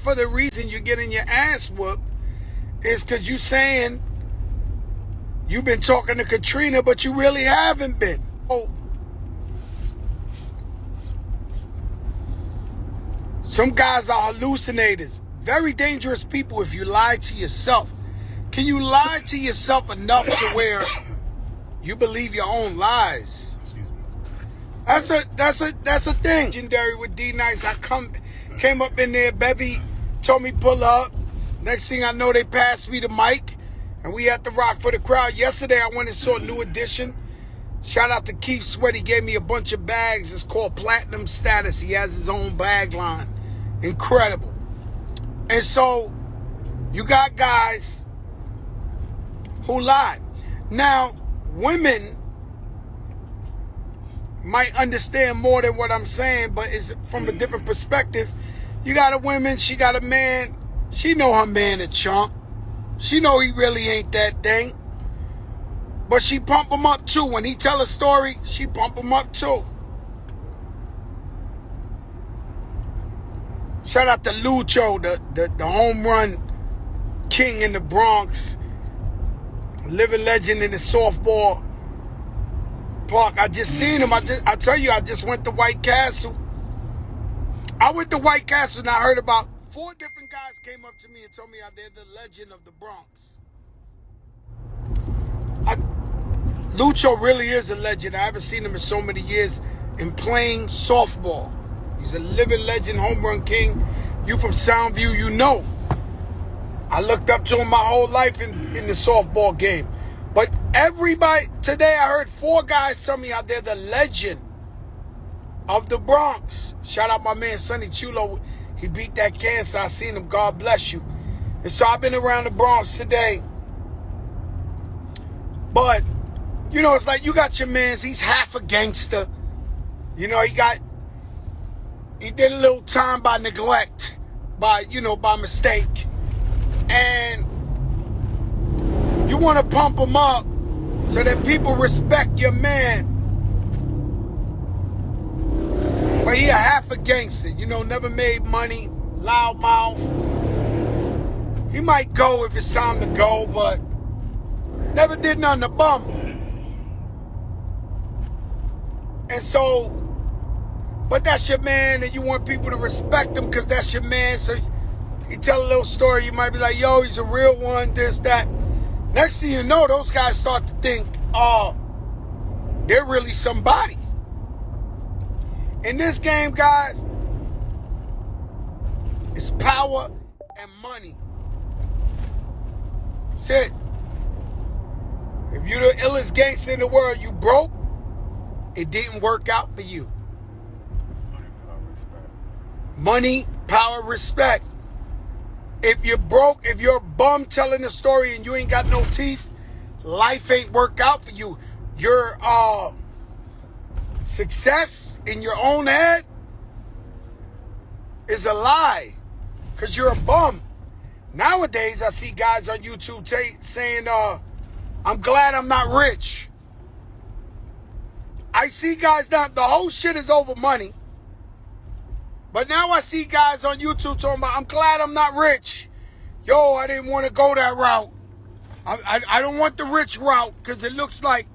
of the reason you're getting your ass whooped is because you saying you've been talking to Katrina, but you really haven't been. Oh, some guys are hallucinators. Very dangerous people if you lie to yourself. Can you lie to yourself enough to where you believe your own lies? That's a thing. Legendary with D Nice. I came up in there, Bevy told me pull up. Next thing I know, they passed me the mic and we had to rock for the crowd. Yesterday I went and saw New Edition. Shout out to Keith Sweat. He gave me a bunch of bags. It's called Platinum Status. He has his own bag line. Incredible. And so you got guys who lie. Now, women might understand more than what I'm saying, but it's from a different perspective. You got a woman, she got a man. She know her man a chump. She know he really ain't that thing. But she pump him up too. When he tell a story, she pump him up too. Shout out to Lucho, the home run king in the Bronx. Living legend in the softball park. I just seen him. I tell you, I just went to White Castle. I went to White Castle and I heard about 4 different guys came up to me and told me they're the legend of the Bronx. Lucho really is a legend. I haven't seen him in so many years in playing softball. He's a living legend, home run king. You from Soundview, you know. I looked up to him my whole life in the softball game. But everybody, today I heard 4 guys tell me how they're the legend of the Bronx. Shout out my man Sonny Chulo. He beat that cancer. I seen him. God bless you. And so I've been around the Bronx today. But, you know, it's like you got your mans. He's half a gangster. You know, he did a little time by neglect, by mistake. And you want to pump him up so that people respect your man. But he a half a gangster, never made money, loud mouth. He might go if it's time to go, but never did nothing to bum. And so, but that's your man, and you want people to respect him because that's your man. So he tell a little story, you might be like, yo, he's a real one, this, that. Next thing you know, those guys start to think, oh, they're really somebody. In this game, guys, it's power and money. That's it. If you're the illest gangster in the world, you broke, it didn't work out for you. Money, power, respect. If you're broke, if you're a bum telling a story and you ain't got no teeth, life ain't work out for you. Your success in your own head is a lie because you're a bum. Nowadays, I see guys on YouTube saying, I'm glad I'm not rich. I see guys now, the whole shit is over money. But now I see guys on YouTube talking about, I'm glad I'm not rich. Yo, I didn't want to go that route. I don't want the rich route because it looks like...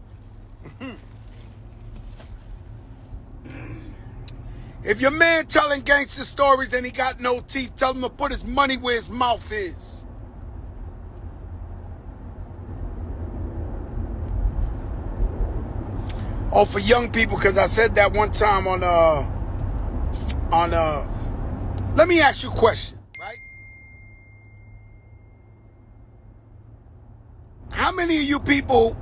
If your man telling gangster stories and he got no teeth, tell him to put his money where his mouth is. Oh, for young people, because I said that one time on let me ask you a question, right? How many of you people,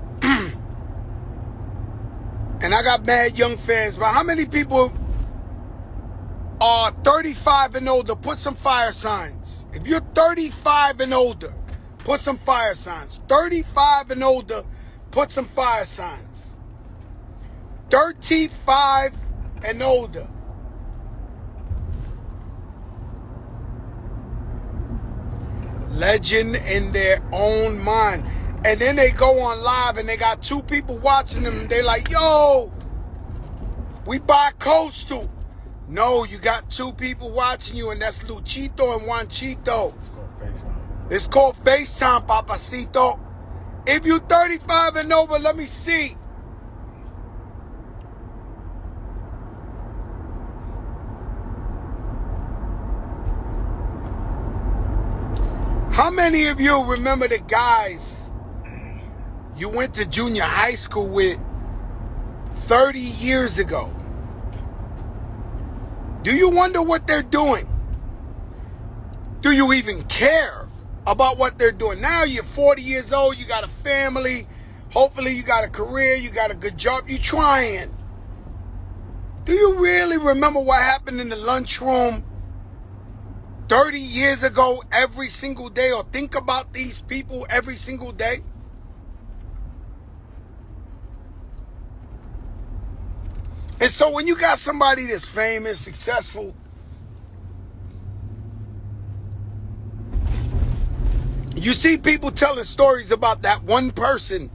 and I got mad young fans, but how many people are 35 and older? Put some fire signs. If you're 35 and older, put some fire signs. 35 and older, put some fire signs. 35 and older. Legend in their own mind. And then they go on live and they got 2 people watching them. And they like, yo, we buy coastal. No, you got two people watching you, and that's Luchito and Juanchito. It's called FaceTime, Papacito. If you 35 and over, let me see. How many of you remember the guys you went to junior high school with 30 years ago? Do you wonder what they're doing? Do you even care about what they're doing? Now you're 40 years old, you got a family, hopefully you got a career, you got a good job, you're trying. Do you really remember what happened in the lunchroom 30 years ago every single day, or think about these people every single day? And so when you got somebody that's famous, successful, you see people telling stories about that one person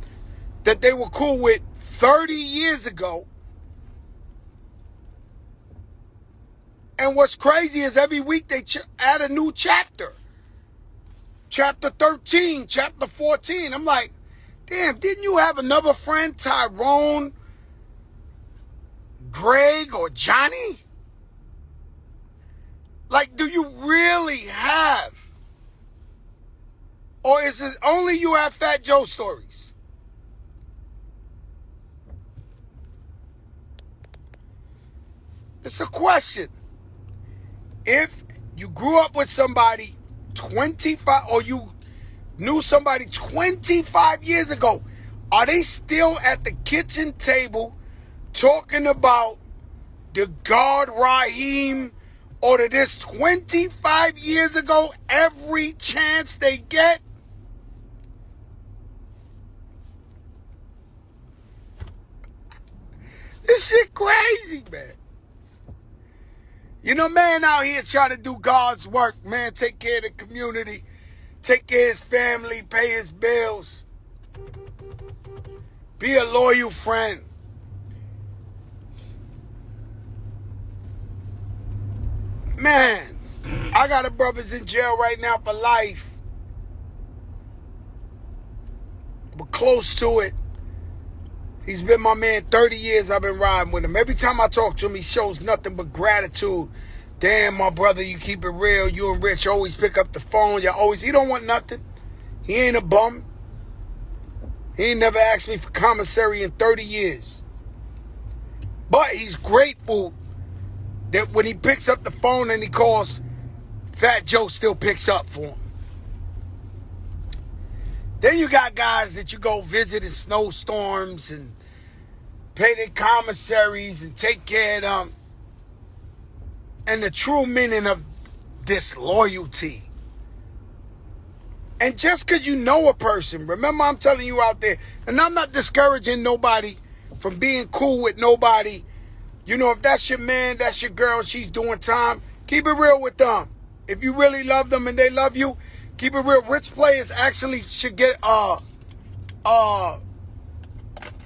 that they were cool with 30 years ago. And what's crazy is every week they add a new chapter. Chapter 13, chapter 14. I'm like, damn, didn't you have another friend, Tyrone, Greg, or Johnny? Like, do you really have? Or is it only you have Fatjoe stories? It's a question. If you grew up with somebody 25, or you knew somebody 25 years ago, are they still at the kitchen table talking about the God Raheem, or to this 25 years ago every chance they get? This shit crazy, man. You know, man out here trying to do God's work, man, take care of the community, take care of his family, pay his bills, be a loyal friend. Man, I got a brother's in jail right now for life. But close to it. He's been my man 30 years. I've been riding with him. Every time I talk to him, he shows nothing but gratitude. Damn, my brother, you keep it real. You and Rich always pick up the phone. He don't want nothing. He ain't a bum. He ain't never asked me for commissary in 30 years. But he's grateful that when he picks up the phone and he calls, Fatjoe still picks up for him. Then you got guys that you go visit in snowstorms and pay their commissaries and take care of them. And the true meaning of disloyalty. And just because you know a person, remember I'm telling you out there, and I'm not discouraging nobody from being cool with nobody. You know, if that's your man, that's your girl, she's doing time, keep it real with them. If you really love them and they love you, keep it real. Rich players actually should get a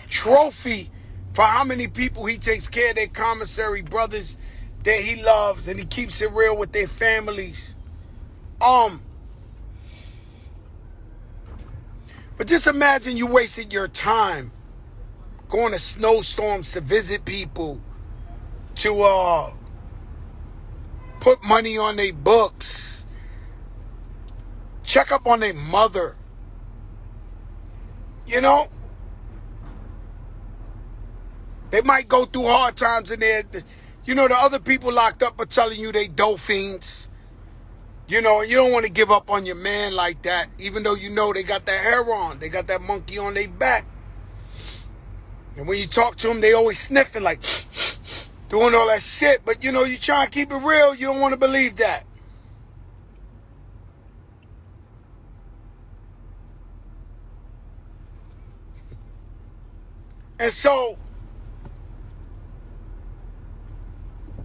trophy for how many people he takes care of their commissary brothers that he loves, and he keeps it real with their families. But just imagine you wasted your time going to snowstorms to visit people, to put money on their books, check up on their mother. You know? They might go through hard times in there. You know, the other people locked up are telling you they dolphins. You know, you don't want to give up on your man like that, even though you know they got that hair on. They got that monkey on their back. And when you talk to them, they always sniffing like, doing all that shit. But, you know, you try and keep it real. You don't want to believe that. And so,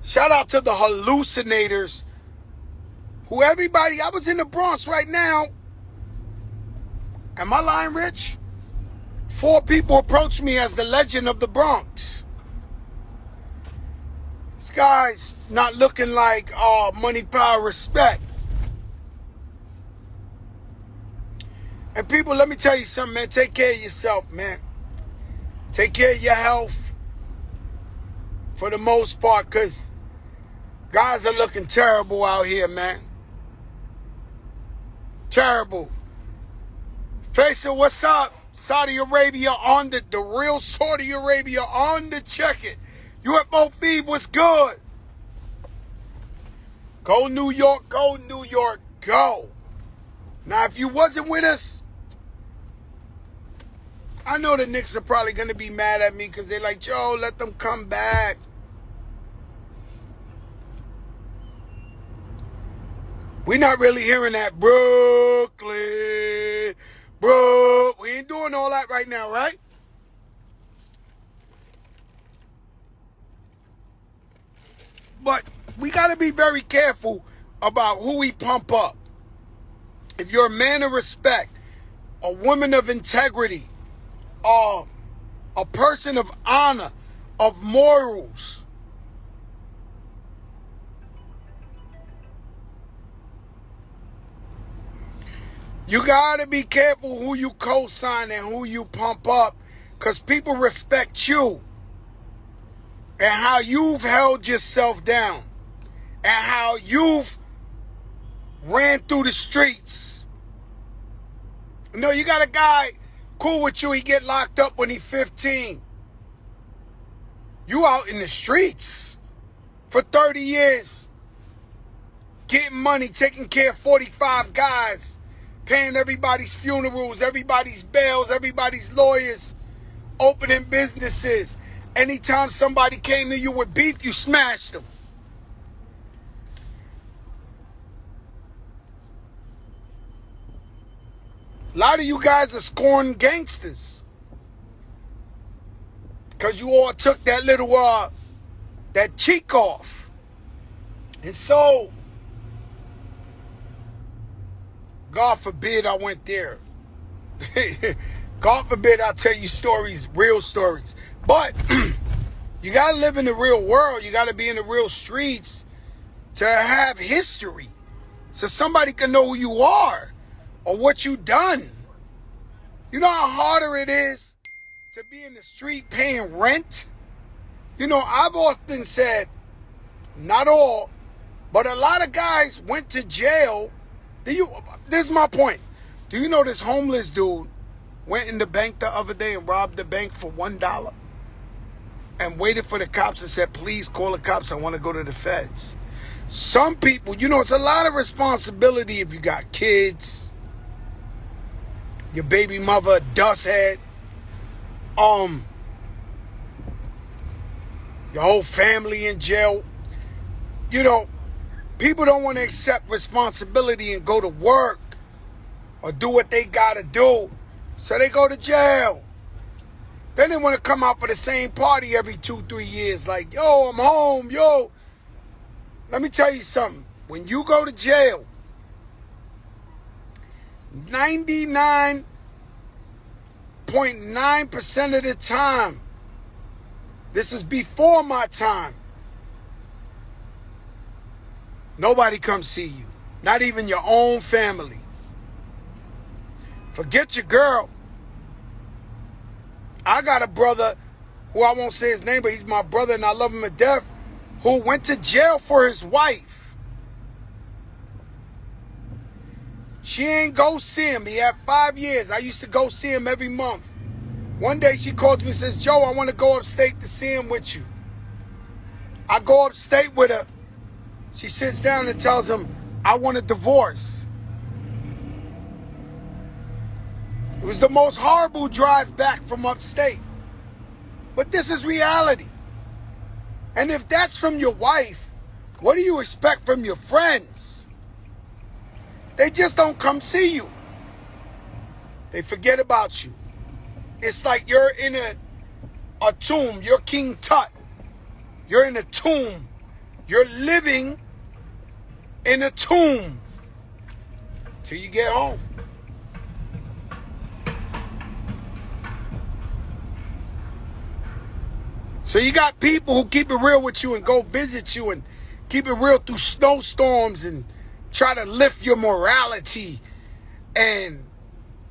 shout out to the hallucinators. Who everybody, I was in the Bronx right now. Am I lying, Rich? 4 people approached me as the legend of the Bronx. This guy's not looking like money, power, respect. And people, let me tell you something, man. Take care of yourself, man. Take care of your health for the most part, because guys are looking terrible out here, man. Terrible. Faisal, what's up? Saudi Arabia on the real Saudi Arabia on the check it. UFO Feed, what's good? Go New York, go New York, go. Now, if you wasn't with us, I know the Knicks are probably going to be mad at me because they're like, Joe, let them come back. We're not really hearing that. Brooklyn, bro. We ain't doing all that right now, right? But we got to be very careful about who we pump up. If you're a man of respect, a woman of integrity, a person of honor, of morals, you gotta be careful who you co-sign and who you pump up, because people respect you and how you've held yourself down and how you've ran through the streets. You know, you got a guy cool with you, he get locked up when he's 15. You out in the streets for 30 years, getting money, taking care of 45 guys, paying everybody's funerals, everybody's bails, everybody's lawyers, opening businesses. Anytime somebody came to you with beef, you smashed them. A lot of you guys are scorned gangsters because you all took that little, that cheek off. And so, God forbid I went there. God forbid I tell you stories, real stories. But you got to live in the real world. You got to be in the real streets to have history, so somebody can know who you are or what you done. You know how harder it is to be in the street paying rent? You know, I've often said, not all, but a lot of guys went to jail. This is my point. Do you know this homeless dude went in the bank the other day and robbed the bank for $1 and waited for the cops and said, please call the cops, I want to go to the feds. Some people, you know, it's a lot of responsibility if you got kids, your baby mother, dust head, your whole family in jail. You know, people don't want to accept responsibility and go to work or do what they got to do, so they go to jail. Then they want to come out for the same party every 2-3 years like, yo, I'm home, yo. Let me tell you something. When you go to jail, 99.9% of the time, this is before my time, nobody comes see you. Not even your own family. Forget your girl. I got a brother who I won't say his name, but he's my brother and I love him to death, who went to jail for his wife. She ain't go see him. He had 5 years. I used to go see him every month. One day she calls me and says, Joe, I want to go upstate to see him with you. I go upstate with her. She sits down and tells him, I want a divorce. It was the most horrible drive back from upstate. But this is reality. And if that's from your wife, what do you expect from your friends? They just don't come see you. They forget about you. It's like you're in a tomb. You're King Tut. You're in a tomb. You're living in a tomb till you get home. So you got people who keep it real with you and go visit you and keep it real through snowstorms and try to lift your morality and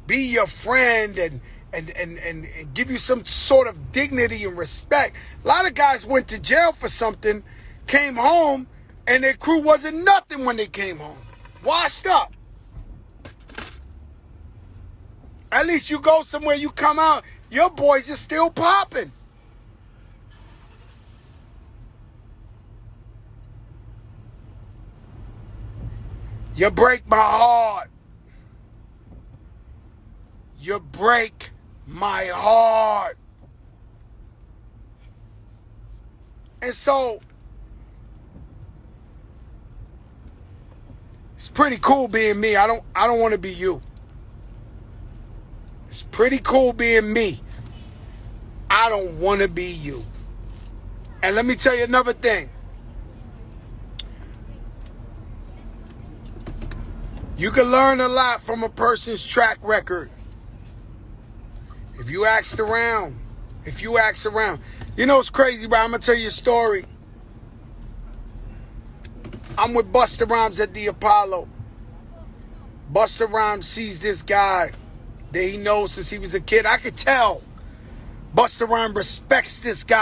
be your friend and give you some sort of dignity and respect. A lot of guys went to jail for something, came home, and their crew wasn't nothing when they came home. Washed up. At least you go somewhere, you come out, your boys are still popping. You break my heart. You break my heart. And so, it's pretty cool being me. I don't want to be you. It's pretty cool being me. I don't want to be you. And let me tell you another thing. You can learn a lot from a person's track record. If you ask around. You know what's crazy, bro? I'm going to tell you a story. I'm with Busta Rhymes at the Apollo. Busta Rhymes sees this guy that he knows since he was a kid. I could tell Busta Rhymes respects this guy.